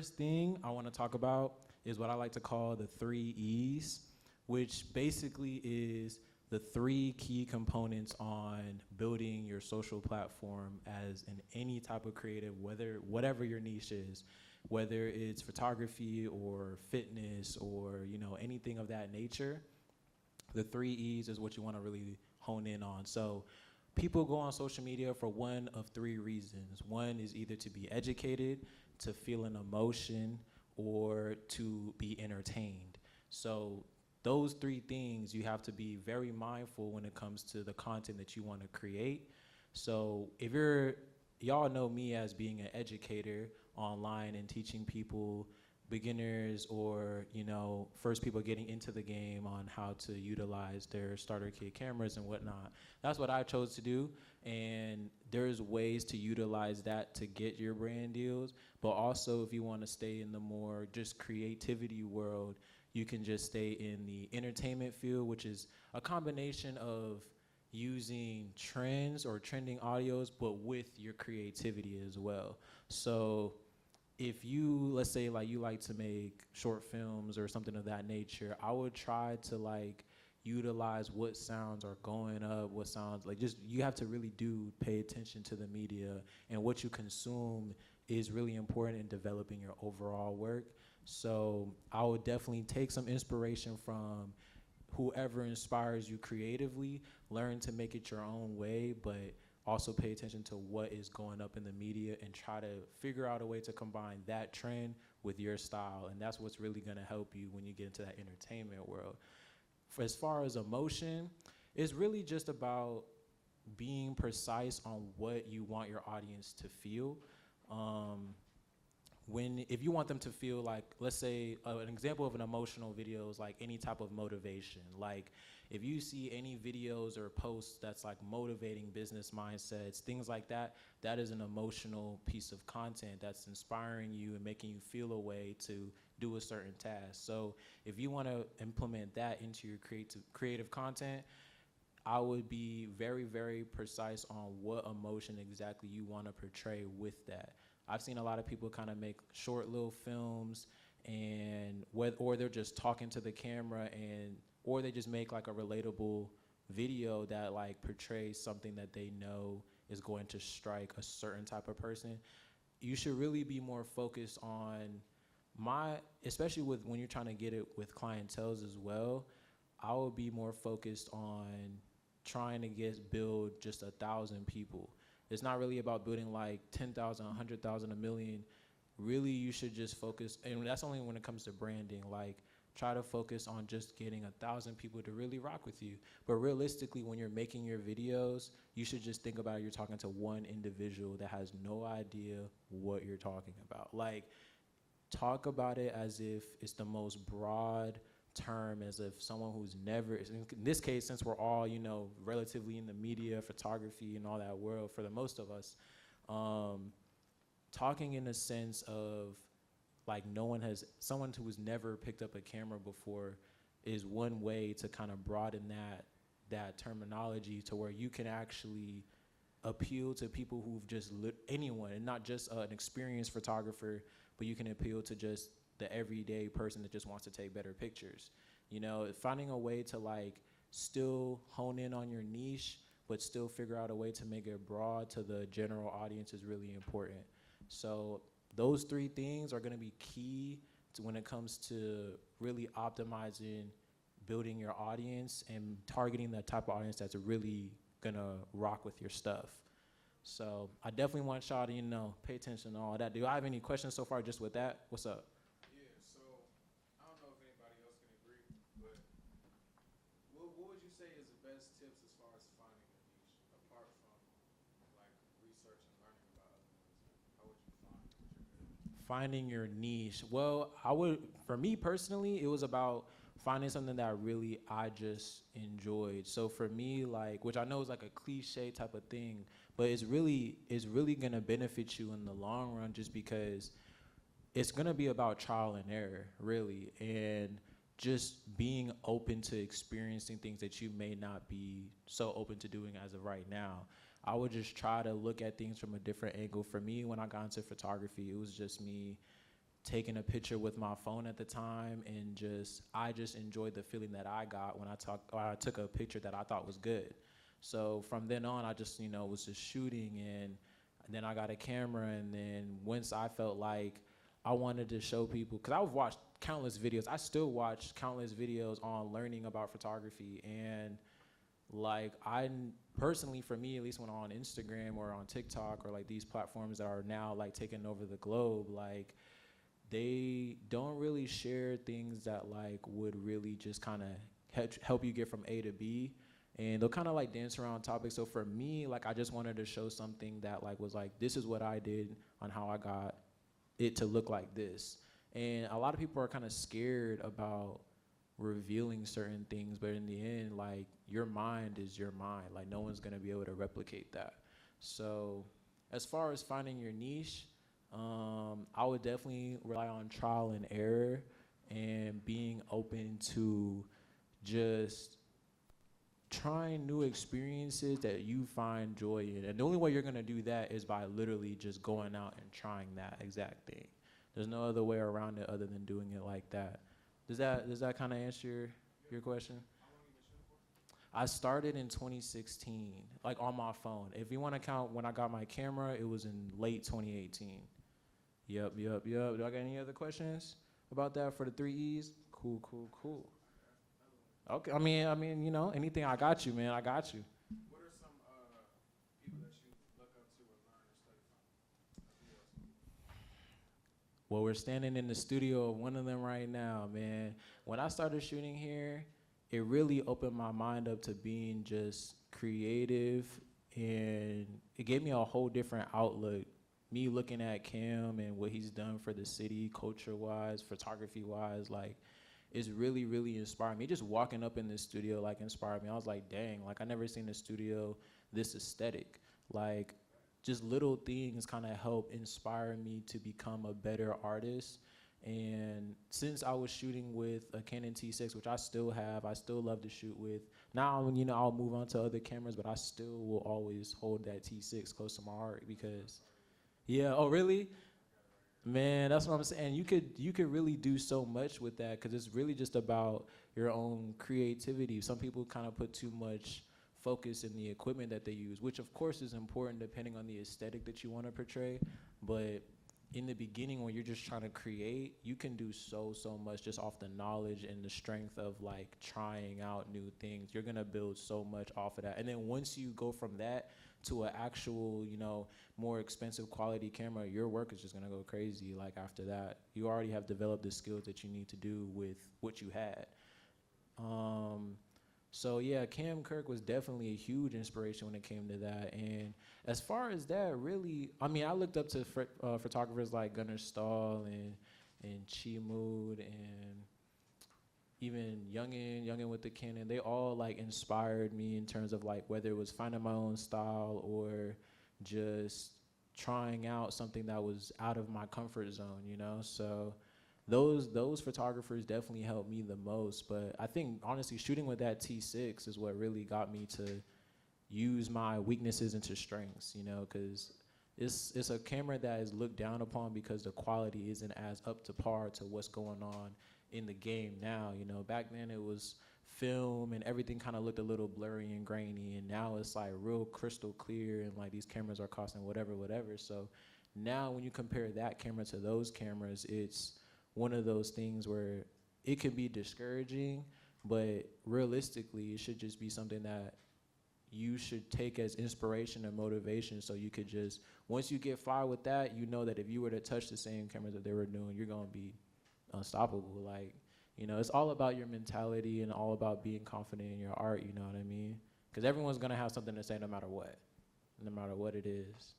first thing I want to talk about is what I like to call the 3 E's, which basically is the three key components on building your social platform as in any type of creative, whatever your niche is, whether it's photography or fitness or anything of that nature. The 3 E's is what you want to really hone in on. So people go on social media for one of three reasons. One is either to be educated, to feel an emotion, or to be entertained. So those three things you have to be very mindful when it comes to the content that you want to create. So if y'all know me as being an educator online and teaching people, beginners or first people getting into the game, on how to utilize their starter kit cameras and whatnot. That's what I chose to do, and there's ways to utilize that to get your brand deals. But also, if you want to stay in the more just creativity world, you can just stay in the entertainment field, which is a combination of using trends or trending audios, but with your creativity as well. So if you, let's say, like, you like to make short films or something of that nature, I would try to utilize what sounds are going up, what sounds just, you have to really do pay attention to the media, and what you consume is really important in developing your overall work. So I would definitely take some inspiration from whoever inspires you creatively, learn to make it your own way, but also pay attention to what is going up in the media and try to figure out a way to combine that trend with your style. And that's what's really gonna help you when you get into that entertainment world. As far as emotion, it's really just about being precise on what you want your audience to feel. If you want them to feel like, let's say, an example of an emotional video is like any type of motivation. Like if you see any videos or posts that's like motivating business mindsets, things like that, that is an emotional piece of content that's inspiring you and making you feel a way to do a certain task. So if you want to implement that into your creative content, I would be very, very precise on what emotion exactly you want to portray with that. I've seen a lot of people kind of make short little films, or they're just talking to the camera, or they just make like a relatable video that like portrays something that they know is going to strike a certain type of person. You should really be more focused on especially when you're trying to get it with clientels as well. I would be more focused on trying to build just 1,000 people. It's not really about building like 10,000, 100,000, a million. Really, you should just focus, and that's only when it comes to branding. Like, try to focus on just getting 1,000 people to really rock with you. But realistically, when you're making your videos, you should just think about you're talking to one individual that has no idea what you're talking about. Like, talk about it as if it's the most broad term, as if someone who's never, in this case, since we're all relatively in the media, photography and all that world, for the most of us, talking in a sense of like someone who's never picked up a camera before is one way to kind of broaden that terminology to where you can actually appeal to people who've just anyone, and not just an experienced photographer, but you can appeal to just the everyday person that just wants to take better pictures. Finding a way to like still hone in on your niche, but still figure out a way to make it broad to the general audience is really important. So those three things are gonna be key to when it comes to really optimizing, building your audience and targeting the type of audience that's really gonna rock with your stuff. So I definitely want y'all to, pay attention to all that. Do I have any questions so far just with that? What's up? Yeah, so I don't know if anybody else can agree, but what would you say is the best tips as far as finding a niche, apart from like research and learning about other ones? How would you find what you're good at? Finding your niche. Well, for me personally, it was about finding something that I just enjoyed. So for me, like, which I know is like a cliche type of thing, but it's really gonna benefit you in the long run, just because it's gonna be about trial and error, really, and just being open to experiencing things that you may not be so open to doing as of right now. I would just try to look at things from a different angle. For me, when I got into photography, it was just me taking a picture with my phone at the time, and I just enjoyed the feeling that I got when I took a picture that I thought was good. So from then on, I just was just shooting, and then I got a camera, and then once I felt like I wanted to show people, because I've watched countless videos. I still watch countless videos on learning about photography, and like I personally, for me, at least when I'm on Instagram or on TikTok or like these platforms that are now like taking over the globe, like they don't really share things that like would really just kind of help you get from A to B, and they'll kind of like dance around topics. So for me, like I just wanted to show something that like was like, this is what I did on how I got it to look like this. And a lot of people are kind of scared about revealing certain things, but in the end, like your mind is your mind. Like no one's gonna be able to replicate that. So as far as finding your niche, I would definitely rely on trial and error and being open to just trying new experiences that you find joy in. And the only way you're gonna do that is by literally just going out and trying that exact thing. There's no other way around it other than doing it like that. Does that kind of answer your question? I started in 2016, like on my phone. If you want to count when I got my camera, it was in late 2018. Yep. Do I got any other questions about that for the 3 E's? Cool. Okay, I mean, anything, I got you, man. I got you. What are some people that you look up to or learn or study from? Well, we're standing in the studio of one of them right now, man. When I started shooting here, it really opened my mind up to being just creative, and it gave me a whole different outlook. Me looking at Cam and what he's done for the city, culture-wise, photography-wise, like, it's really, really inspired me. Just walking up in this studio, like, inspired me. I was like, dang, like, I never seen a studio this aesthetic. Like, just little things kind of help inspire me to become a better artist. And since I was shooting with a Canon T6, which I still have, I still love to shoot with. Now, I'll move on to other cameras, but I still will always hold that T6 close to my heart because, yeah, oh, really? Man, that's what I'm saying. You could really do so much with that because it's really just about your own creativity. Some people kind of put too much focus in the equipment that they use, which of course is important depending on the aesthetic that you want to portray. But in the beginning, when you're just trying to create, you can do so much just off the knowledge and the strength of like trying out new things. You're gonna build so much off of that. And then once you go from that to an actual, more expensive quality camera, your work is just gonna go crazy. Like after that, you already have developed the skills that you need to do with what you had. So yeah, Kirk was definitely a huge inspiration when it came to that. And as far as that, really, I looked up to photographers like Gunnar Stahl and Chi Mood and even Youngin with the Canon. They all like inspired me in terms of like whether it was finding my own style or just trying out something that was out of my comfort zone, So those photographers definitely helped me the most. But I think honestly shooting with that T6 is what really got me to use my weaknesses into strengths, because it's a camera that is looked down upon because the quality isn't as up to par to what's going on in the game now. Back then it was film and everything kind of looked a little blurry and grainy, and now it's like real crystal clear, and like these cameras are costing whatever. So now when you compare that camera to those cameras, it's one of those things where it can be discouraging, but realistically it should just be something that you should take as inspiration and motivation, so you could just, once you get far with that, that if you were to touch the same cameras that they were doing, you're gonna be unstoppable. Like, it's all about your mentality and all about being confident in your art, you know what I mean? Because everyone's gonna have something to say no matter what it is.